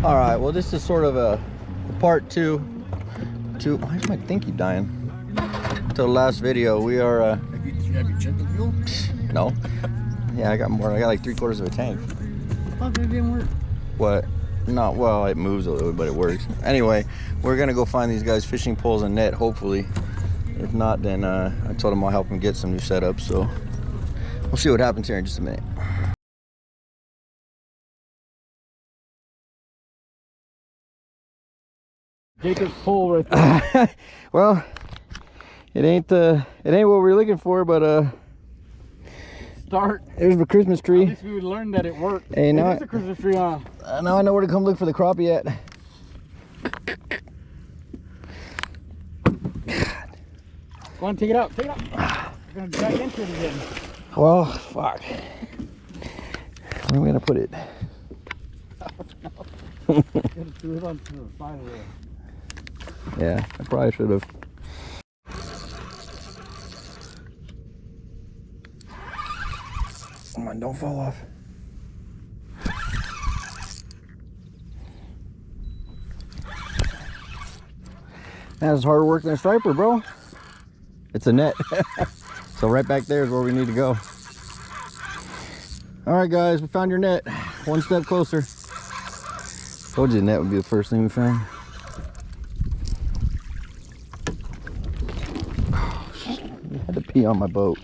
All right, well, this is sort of a part two to, why is my thingy dying? To the last video. We are Have you checked the fuel? no. Yeah, I got more. I got like 3/4 of a tank. I thought it didn't work. What? Not well, it moves a little, but it works. Anyway, we're gonna go find these guys fishing poles and net, hopefully. If not, then I told them I'll help them get some new setups, so we'll see what happens here in just a minute. Jacob's pole right there. Well, it ain't what we're looking for, but Start. there's the Christmas tree. At least we would learn that it worked. Hey, now it's a Christmas tree, huh? now I know where to come look for the crappie at. Go on, take it out. Take it out. We're gonna drag into it again. Well, fuck. Where am I gonna put it? Gotta do it onto the side of it. Yeah, I probably should have. Come on, don't fall off. That's harder work than a striper, bro. It's a net. So right back there is where we need to go. All right, guys, we found your net. One step closer. Told you the net would be the first thing we found. I had to pee on my boat.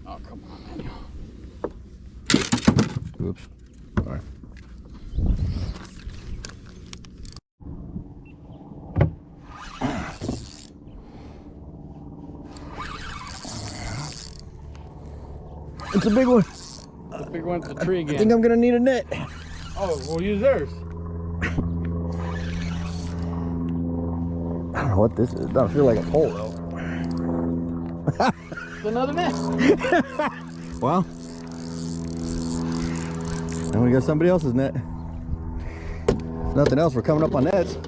Oh, come on, man. Oops. All right. It's a big one. The big one's the tree again. I think I'm gonna need a net. Oh, we'll use theirs. I don't know what this is. It doesn't feel like a pole though. It's another net. Well, and we got somebody else's net. If nothing else, we're coming up on nets.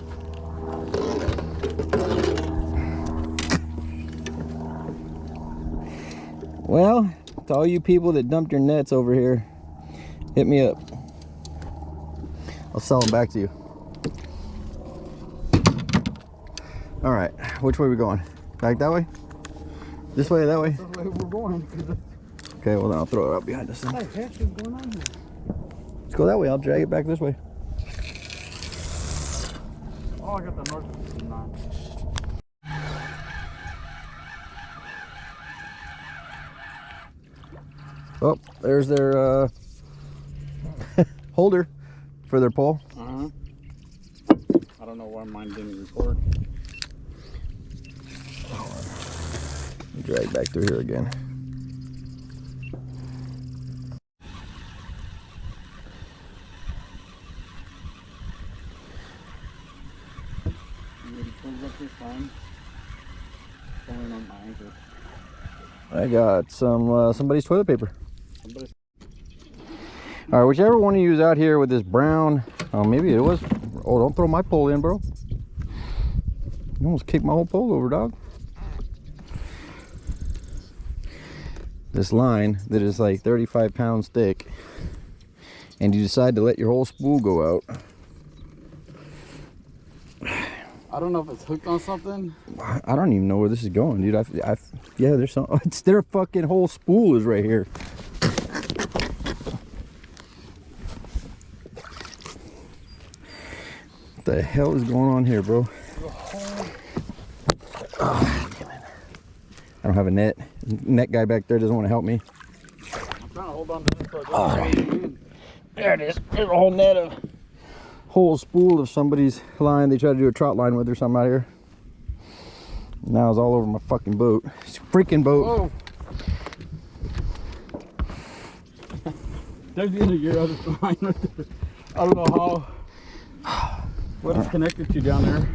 Well, to all you people that dumped your nets over here, hit me up. I'll sell them back to you. All right, which way are we going? Back that way? This way or that way? That's the way we're going. Okay, well then I'll throw it out behind us then. What the heck is going on here? Let's go that way. I'll drag it back this way. Oh, I got the north nine. Oh, there's their holder for their pole. I don't know why mine didn't record. Drag back through here again. I got some somebody's toilet paper. All right, whichever one you use out here with this brown, oh, maybe it was. Oh, don't throw my pole in, bro. You almost kicked my whole pole over, dog. This line that is like 35 pounds thick, and you decide to let your whole spool go out. I don't know if it's hooked on something. I don't even know where this is going, dude. Yeah, there's some. It's their fucking whole spool is right here. What the hell is going on here, bro? Oh, damn it. I don't have a net. Net guy back there doesn't want to help me. I'm trying to hold on to this. All right. There it is. There's a whole net of, whole spool of somebody's line they tried to do a trout line with or something out here. Now it's all over my fucking boat. It's a freaking boat. Whoa. There's the end of your other line right there. I don't know how, what it's connected to down there.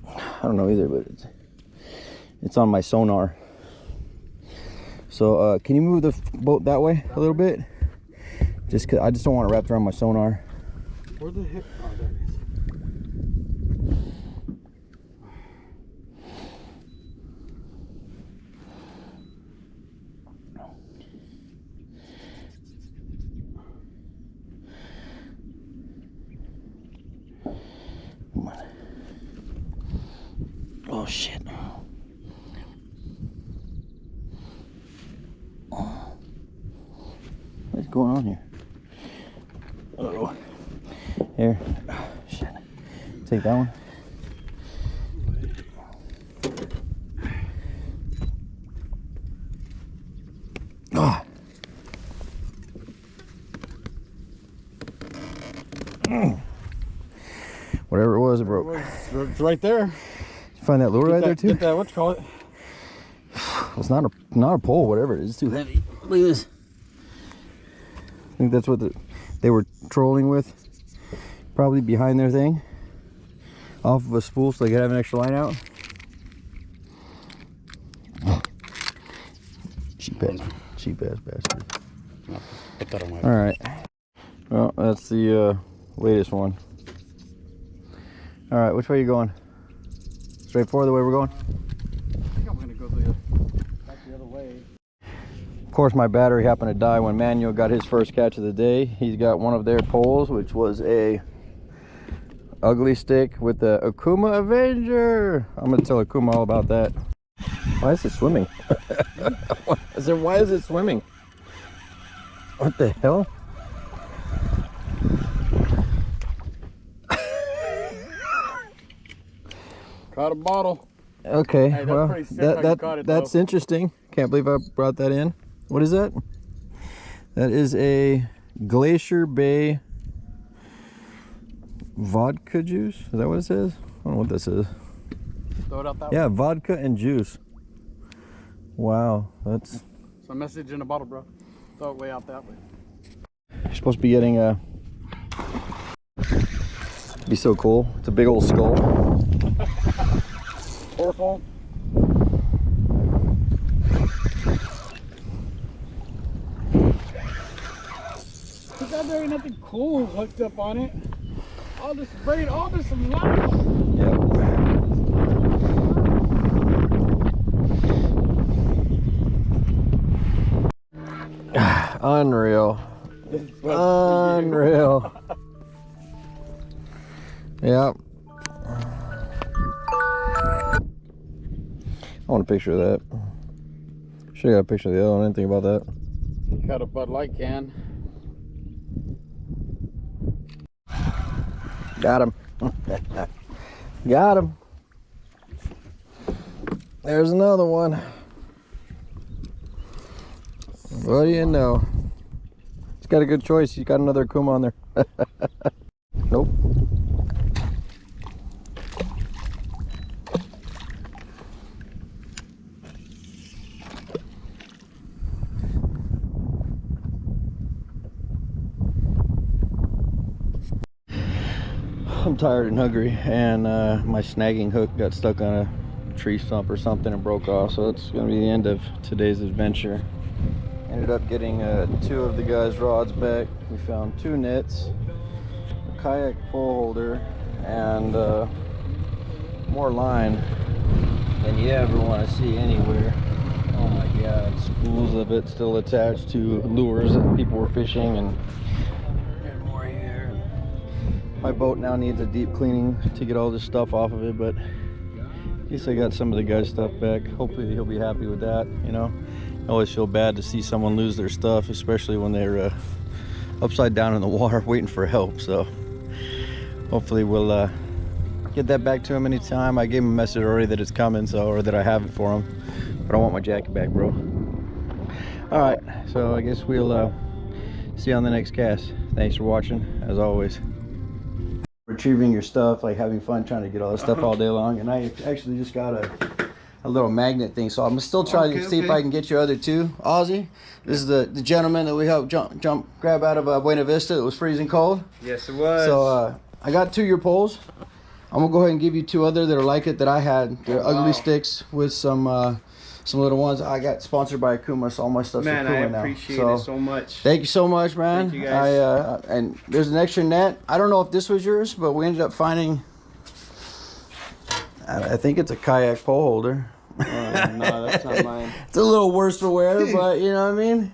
I don't know either, but it's on my sonar. So can you move the boat that way a little bit? Just 'cause I just don't want it wrapped around my sonar. Where the heck? Oh, there it is. Come on. Oh shit. What's going on here? Uh-oh. Here. Oh, shit. Take that one. Ah. Whatever it was, it broke. It's right there. Did you find that lure right there too? Get that, what you call it? It's not a pole, whatever it is. It's too heavy. Look at this. I think that's what they were trolling with. Probably behind their thing. Off of a spool so they could have an extra line out. Cheap ass bastard. No, put that on my. Alright. Well, that's the latest one. Alright, which way are you going? Straight forward the way we're going? I think I'm gonna go back the other way. Of course, my battery happened to die when Manuel got his first catch of the day. He's got one of their poles, which was a ugly stick with the Akuma Avenger. I'm gonna tell Akuma all about that. Why is it swimming? Why is it swimming? What the hell? Caught a bottle. Okay, Hey, well, pretty sick how you caught it, that's though. interesting. Can't believe I brought that in. What is that? That is a Glacier Bay vodka juice. Is that what it says? I don't know what this is. Throw it out that Yeah, way. vodka and juice. Wow, that's... It's a message in a bottle, bro. Throw it way out that way. You're supposed to be getting a... Be so cool. It's a big old skull. Purple. Look out there, ain't nothing cool hooked up on it. All this braid, all this some light. Yep. Unreal. Unreal. Yep. I want a picture of that. Should have got a picture of the other one. I didn't think about that. You got a Bud Light can. Got him. Got him. There's another one. What do you know? He's got a good choice. He's got another Akuma on there. Nope. I'm tired and hungry, and my snagging hook got stuck on a tree stump or something and broke off, so it's gonna be the end of today's adventure. Ended up getting 2 of the guys' rods back. We found 2 nets, a kayak pole holder, and more line than you ever want to see anywhere. Oh my god, spools of it still attached to lures that people were fishing, and more here. My boat now needs a deep cleaning to get all this stuff off of it, but at least I got some of the guys' stuff back. Hopefully he'll be happy with that, you know. I always feel bad to see someone lose their stuff, especially when they're upside down in the water waiting for help. So hopefully we'll get that back to him anytime. I gave him a message already that it's coming, so, or that I have it for him, but I want my jacket back, bro. All right, so I guess we'll see you on the next cast. Thanks for watching, as always. Retrieving your stuff, like having fun trying to get all this stuff all day long, and I actually just got a little magnet thing, so I'm still trying to see if I can get your other 2. Ozzy, this is the gentleman that we helped grab out of Buena Vista. It was freezing cold. Yes, it was. So I got 2 of your poles. I'm gonna go ahead and give you 2 other that are like it that I had. They're ugly sticks with some some little ones. I got sponsored by Akuma, so all my stuff's Man, Akuma I now. appreciate it so much. Thank you so much, man. Thank you, guys. And there's an extra net. I don't know if this was yours, but we ended up finding. I think it's a kayak pole holder. No, that's not mine. It's a little worse for wear, but you know what I mean.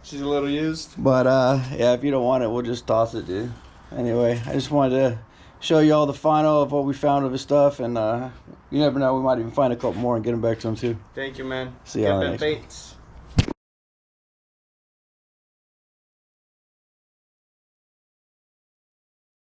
She's a little used. But yeah, if you don't want it, we'll just toss it, dude. Anyway, I just wanted to show you all the final of what we found of his stuff, and you never know, we might even find a couple more and get them back to him too. Thank you, man. See you on the next one. Baits.